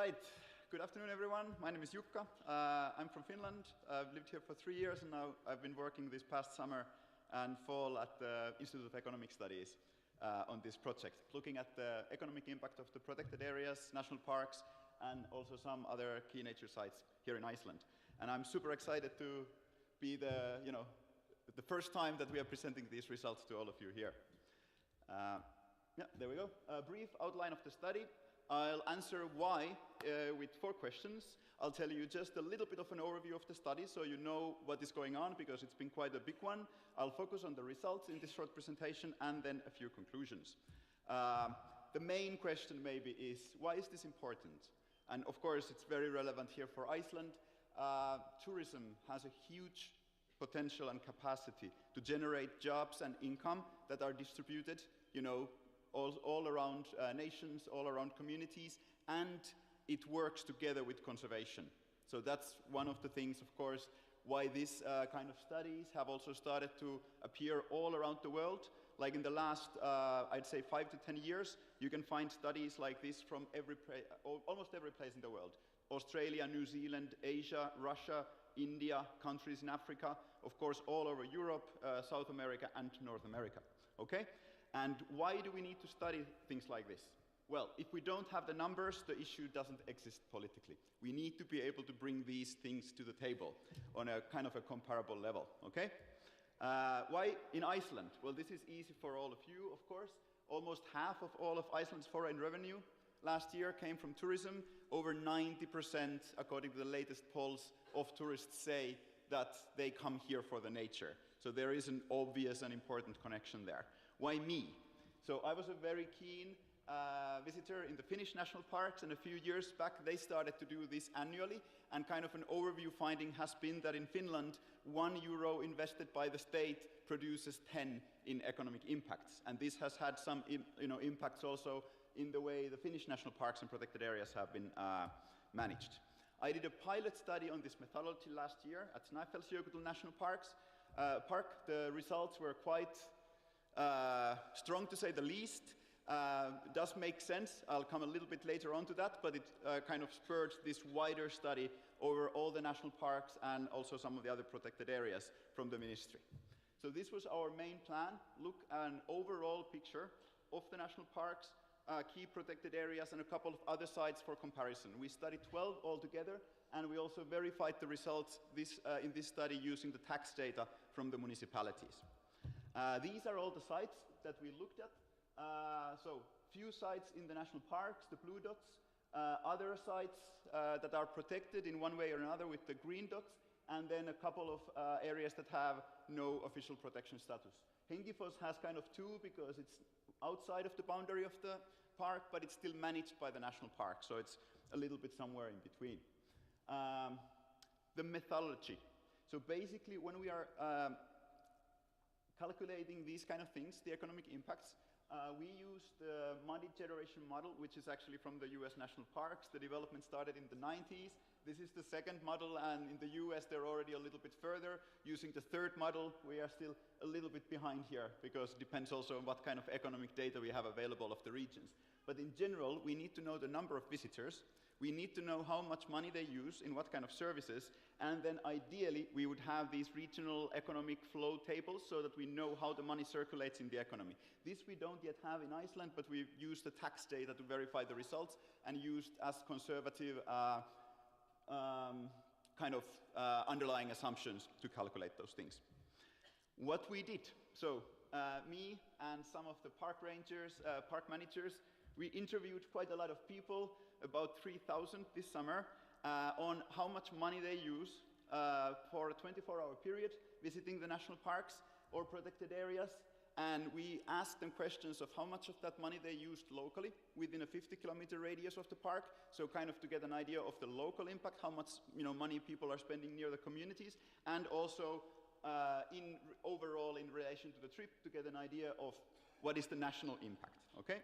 right. Good afternoon, everyone. My name is Jukka. I'm from Finland. I've lived here for 3 years, and now I've been working this past summer and fall at the Institute of Economic Studies on this project, looking at the economic impact of the protected areas, national parks, and also some other key nature sites here in Iceland. And I'm super excited to be the first time that we are presenting these results to all of you here. Yeah, there we go. A brief outline of the study. I'll answer why with 4 questions. I'll tell you just a little bit of an overview of the study so you know what is going on, because it's been quite a big one. I'll focus on the results in this short presentation and then a few conclusions. The main question maybe is, why is this important? And of course, it's very relevant here for Iceland. Tourism has a huge potential and capacity to generate jobs and income that are distributed, all around nations, all around communities, and it works together with conservation. So that's one of the things, of course, why these kind of studies have also started to appear all around the world. Like in the last, I'd say 5 to 10 years, you can find studies like this from almost every place in the world. Australia, New Zealand, Asia, Russia, India, countries in Africa, of course all over Europe, South America, and North America. Okay? And why do we need to study things like this? Well, if we don't have the numbers, the issue doesn't exist politically. We need to be able to bring these things to the table on a kind of a comparable level, okay? Why in Iceland? Well, this is easy for all of you, of course. Almost half of all of Iceland's foreign revenue last year came from tourism. Over 90%, according to the latest polls, of tourists say that they come here for the nature. So there is an obvious and important connection there. Why me? So I was a very keen visitor in the Finnish national parks, and a few years back they started to do this annually, and kind of an overview finding has been that in Finland, €1 invested by the state produces 10 in economic impacts, and this has had some impacts also in the way the Finnish national parks and protected areas have been managed. I did a pilot study on this methodology last year at Snæfellsjökull National Park. The results were quite strong, to say the least. It does make sense. I'll come a little bit later on to that, but it kind of spurred this wider study over all the national parks and also some of the other protected areas from the ministry. So this was our main plan: look at an overall picture of the national parks, key protected areas, and a couple of other sites for comparison. We studied 12 altogether, and we also verified the results in this study using the tax data from the municipalities. These are all the sites that we looked at. So few sites in the national parks, the blue dots, other sites that are protected in one way or another with the green dots, and then a couple of areas that have no official protection status. Hengifoss has kind of 2 because it's outside of the boundary of the park, but it's still managed by the national park, so it's a little bit somewhere in between. The methodology. So basically, when we are calculating these kind of things, the economic impacts, we use the money generation model, which is actually from the US national parks. The development started in the 90s. This is the second model, and in the US they're already a little bit further. Using the third model, we are still a little bit behind here, because it depends also on what kind of economic data we have available of the regions. But in general, we need to know the number of visitors. We need to know how much money they use in what kind of services, and then ideally we would have these regional economic flow tables so that we know how the money circulates in the economy. This we don't yet have in Iceland, but we've used the tax data to verify the results and used as conservative kind of underlying assumptions to calculate those things. What we did, so me and some of the park rangers, park managers, we interviewed quite a lot of people, about 3,000 this summer, on how much money they use for a 24-hour period visiting the national parks or protected areas. And we asked them questions of how much of that money they used locally within a 50-kilometer radius of the park, so kind of to get an idea of the local impact, how much money people are spending near the communities, and also overall in relation to the trip to get an idea of what is the national impact. Okay?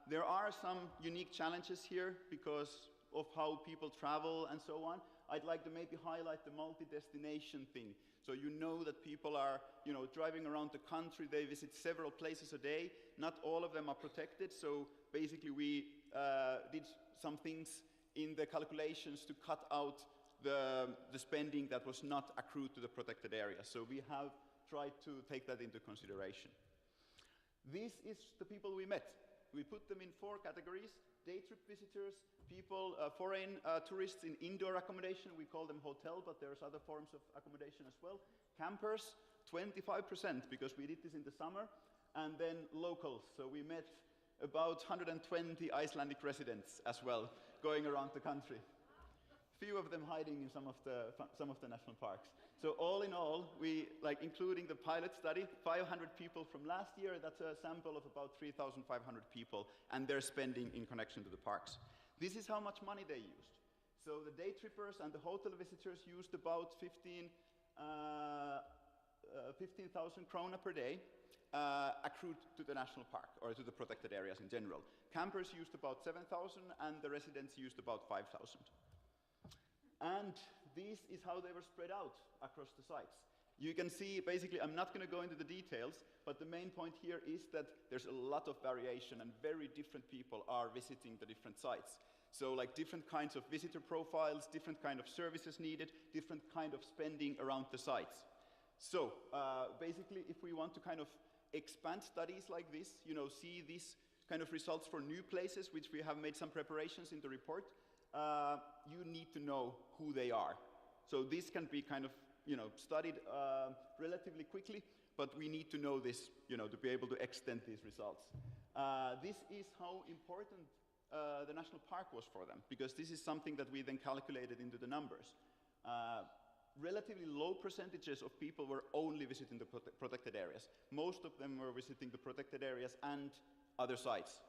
There are some unique challenges here because of how people travel and so on. I'd like to maybe highlight the multi-destination thing. So you know that people are driving around the country, they visit several places a day. Not all of them are protected, so basically we did some things in the calculations to cut out the spending that was not accrued to the protected area. So we have tried to take that into consideration. This is the people we met. We put them in 4 categories: day trip visitors, people, foreign tourists in indoor accommodation, we call them hotel, but there's other forms of accommodation as well. Campers, 25%, because we did this in the summer, and then locals. So we met about 120 Icelandic residents as well, going around the country. Few of them hiding in some of the national parks. So all in all, we, like including the pilot study, 500 people from last year, that's a sample of about 3,500 people, and their spending in connection to the parks. This is how much money they used. So the day trippers and the hotel visitors used about 15,000 krona per day, accrued to the national park, or to the protected areas in general. Campers used about 7,000, and the residents used about 5,000. And this is how they were spread out across the sites. You can see, basically, I'm not going to go into the details, but the main point here is that there's a lot of variation, and very different people are visiting the different sites. So like different kinds of visitor profiles, different kind of services needed, different kind of spending around the sites. So basically, if we want to kind of expand studies like this, you know, see these kind of results for new places, which we have made some preparations in the report, you need to know who they are. So this can be kind of, you know, studied relatively quickly, but we need to know this, you know, to be able to extend these results. This is how important the national park was for them, because this is something that we then calculated into the numbers. Relatively low percentages of people were only visiting the protected areas. Most of them were visiting the protected areas and other sites.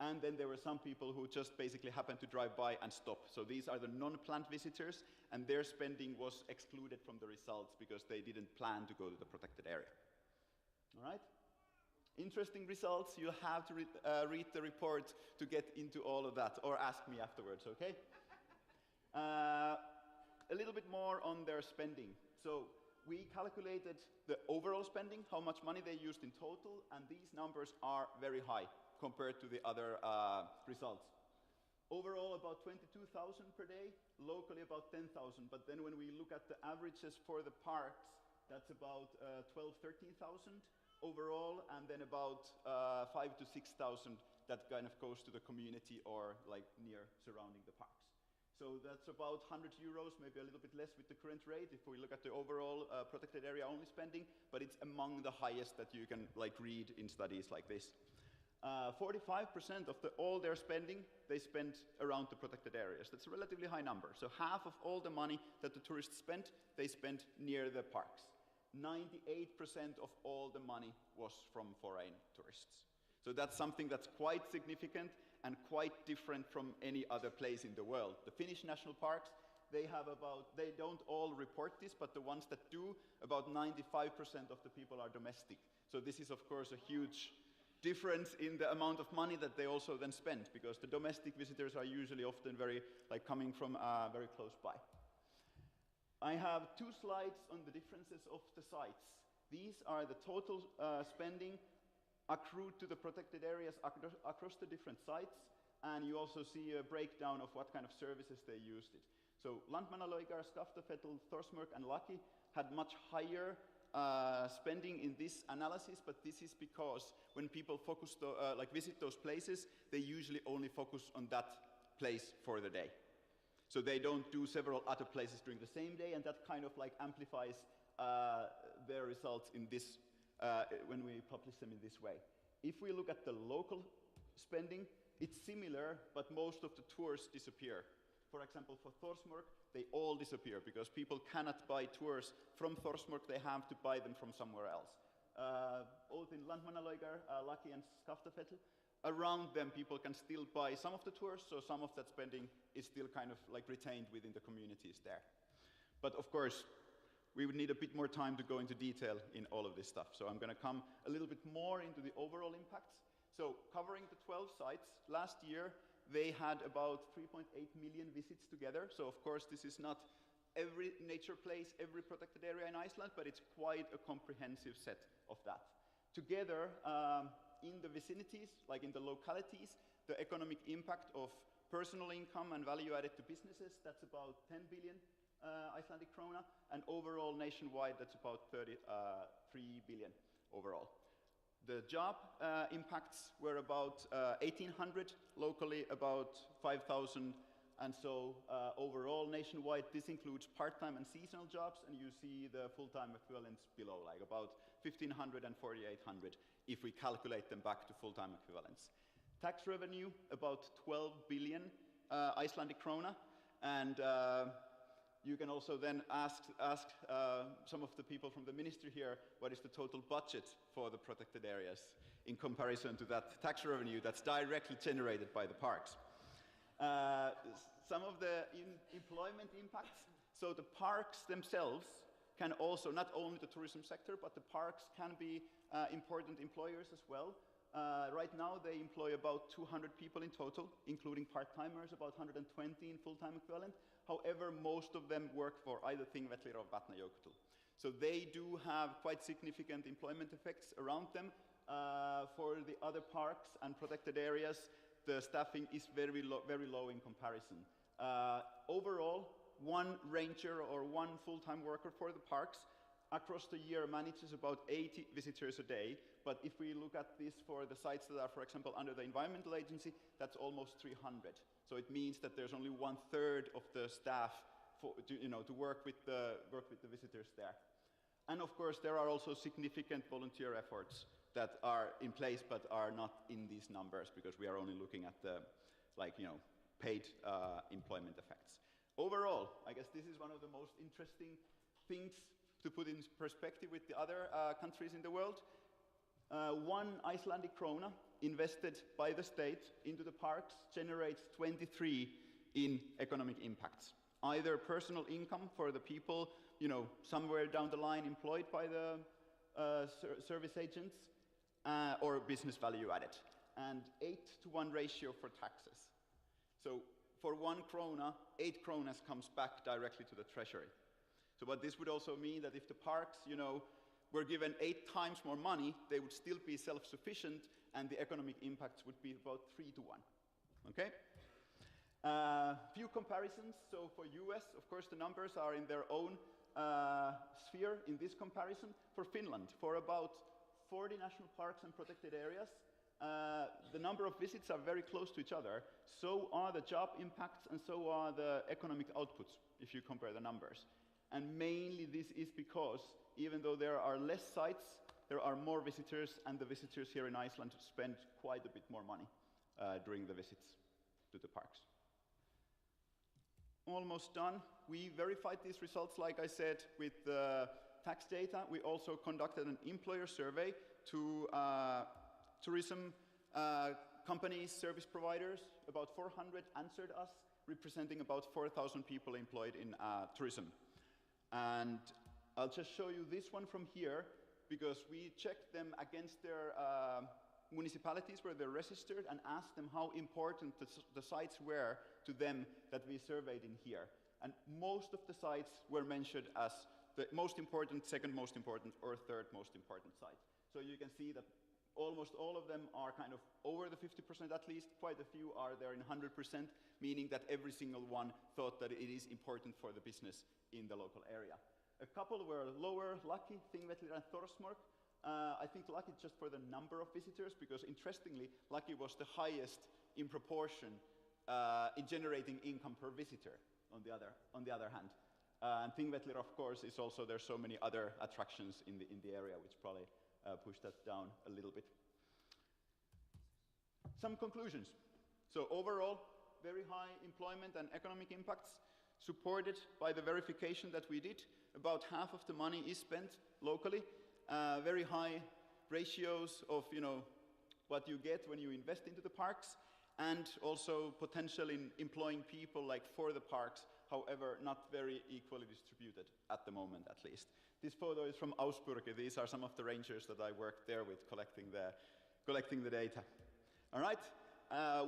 And then there were some people who just basically happened to drive by and stop. So these are the non-planned visitors, and their spending was excluded from the results because they didn't plan to go to the protected area. All right? Interesting results. You'll have to read the report to get into all of that, or ask me afterwards, okay? A little bit more on their spending. So we calculated the overall spending, how much money they used in total, and these numbers are very high compared to the other results. Overall, about 22,000 per day, locally about 10,000, but then when we look at the averages for the parks, that's about 12,000, 13,000 overall, and then about 5,000 to 6,000 that kind of goes to the community or like near surrounding the parks. So that's about 100 euros, maybe a little bit less with the current rate if we look at the overall protected area only spending, but it's among the highest that you can like read in studies like this. 45% of all their spending, they spent around the protected areas. That's a relatively high number. So half of all the money that the tourists spent, they spent near the parks. 98% of all the money was from foreign tourists. So that's something that's quite significant and quite different from any other place in the world. The Finnish national parks, they don't all report this, but the ones that do, about 95% of the people are domestic. So this is, of course, a huge difference in the amount of money that they also then spend, because the domestic visitors are usually often very, like, coming from very close by. I have 2 slides on the differences of the sites. These are the total spending accrued to the protected areas across the different sites, and you also see a breakdown of what kind of services they used it. So Landmannalaugar, Skaftafell, Þórsmörk, and Laki had much higher spending in this analysis, but this is because when people visit those places, they usually only focus on that place for the day. So they don't do several other places during the same day, and that kind of like amplifies their results in this when we publish them in this way. If we look at the local spending, it's similar, but most of the tours disappear. For example, for Þórsmörk, they all disappear because people cannot buy tours from Þórsmörk, they have to buy them from somewhere else. Both in Landmannalaugar, Laki, and Skaftafell, around them people can still buy some of the tours, so some of that spending is still kind of like retained within the communities there. But of course, we would need a bit more time to go into detail in all of this stuff. So I'm going to come a little bit more into the overall impacts. So covering the 12 sites, last year they had about 3.8 million visits together. So of course this is not every nature place, every protected area in Iceland, but it's quite a comprehensive set of that. Together, in the vicinities, like in the localities, The economic impact of personal income and value added to businesses, that's about 10 billion Icelandic krona, and overall nationwide, that's about 3 billion overall. The job impacts were about 1,800, locally about 5,000, and so overall nationwide, this includes part-time and seasonal jobs, and you see the full-time equivalents below, like about 1,500 and 4,800 if we calculate them back to full-time equivalents. Tax revenue, about 12 billion Icelandic krona, and you can also then ask some of the people from the ministry here, what is the total budget for the protected areas in comparison to that tax revenue that's directly generated by the parks. Some of the employment impacts, so the parks themselves can also, not only the tourism sector, but the parks can be important employers as well. Right now they employ about 200 people in total, including part-timers, about 120 in full-time equivalent. However, most of them work for either Þingvellir or Vatnajökull. So they do have quite significant employment effects around them. For the other parks and protected areas, the staffing is very low in comparison. Overall, one ranger or one full-time worker for the parks across the year manages about 80 visitors a day, but if we look at this for the sites that are, for example, under the environmental agency, that's almost 300. So it means that there's only 1/3 of the staff to work with the visitors there. And of course, there are also significant volunteer efforts that are in place but are not in these numbers because we are only looking at the paid employment effects. Overall, I guess this is one of the most interesting things to put in perspective with the other countries in the world. 1 Icelandic krona invested by the state into the parks generates 23 in economic impacts. Either personal income for the people, somewhere down the line employed by the service agents, or business value added. And 8-to-1 ratio for taxes. So for 1 krona, 8 kronas comes back directly to the treasury. So what this would also mean that if the parks, were given 8 times more money, they would still be self-sufficient, and the economic impacts would be about 3-to-1. Okay? Few comparisons. So for US, of course, the numbers are in their own sphere in this comparison. For Finland, for about 40 national parks and protected areas, the number of visits are very close to each other. So are the job impacts, and so are the economic outputs, if you compare the numbers. And mainly this is because even though there are less sites, there are more visitors, and the visitors here in Iceland spend quite a bit more money during the visits to the parks. Almost done. We verified these results, like I said, with tax data. We also conducted an employer survey to tourism companies, service providers. About 400 answered us, representing about 4,000 people employed in tourism. And I'll just show you this one from here, because we checked them against their municipalities where they're registered and asked them how important the sites were to them that we surveyed in here. And most of the sites were mentioned as the most important, second most important, or third most important site. So you can see that almost all of them are kind of over the 50% at least. Quite a few are there in 100%, meaning that every single one thought that it is important for the business in the local area. A couple were lower, Lucky, Þingvellir and Thorsmork. I think Lucky just for the number of visitors, because interestingly, Lucky was the highest in proportion in generating income per visitor on the other hand. And Þingvellir, of course, is also, there's so many other attractions in the area, which probably push that down a little bit. Some conclusions. So overall, very high employment and economic impacts, supported by the verification that we did. About half of the money is spent locally. Very high ratios of what you get when you invest into the parks, and also potential in employing people like for the parks, however not very equally distributed at the moment at least. This photo is from Ásbyrgi. These are some of the rangers that I worked there with collecting the data. All right,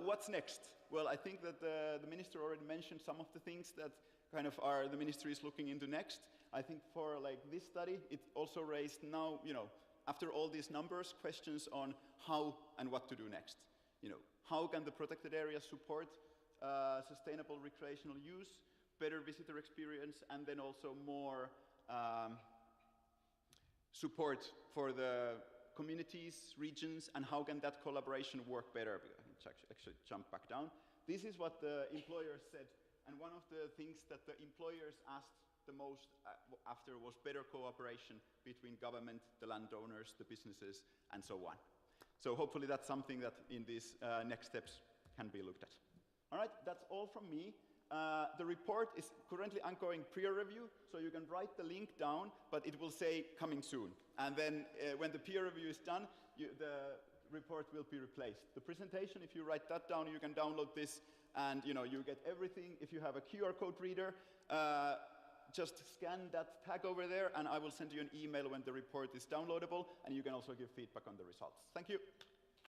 what's next? Well, I think that the minister already mentioned some of the things that kind of the ministry is looking into next. I think for this study, it also raised now, after all these numbers, questions on how and what to do next. how can the protected areas support sustainable recreational use, better visitor experience, and then also more support for the communities, regions, and how can that collaboration work better? Actually jump back down. This is what the employers said, and one of the things that the employers asked the most after was better cooperation between government, the landowners, the businesses, and so on. So hopefully that's something that in these next steps can be looked at. All right, that's all from me. The report is currently ongoing peer review, so you can write the link down, but it will say coming soon. And then when the peer review is done, the report will be replaced. The presentation, if you write that down, you can download this, and you get everything. If you have a QR code reader, just scan that tag over there, and I will send you an email when the report is downloadable, and you can also give feedback on the results. Thank you.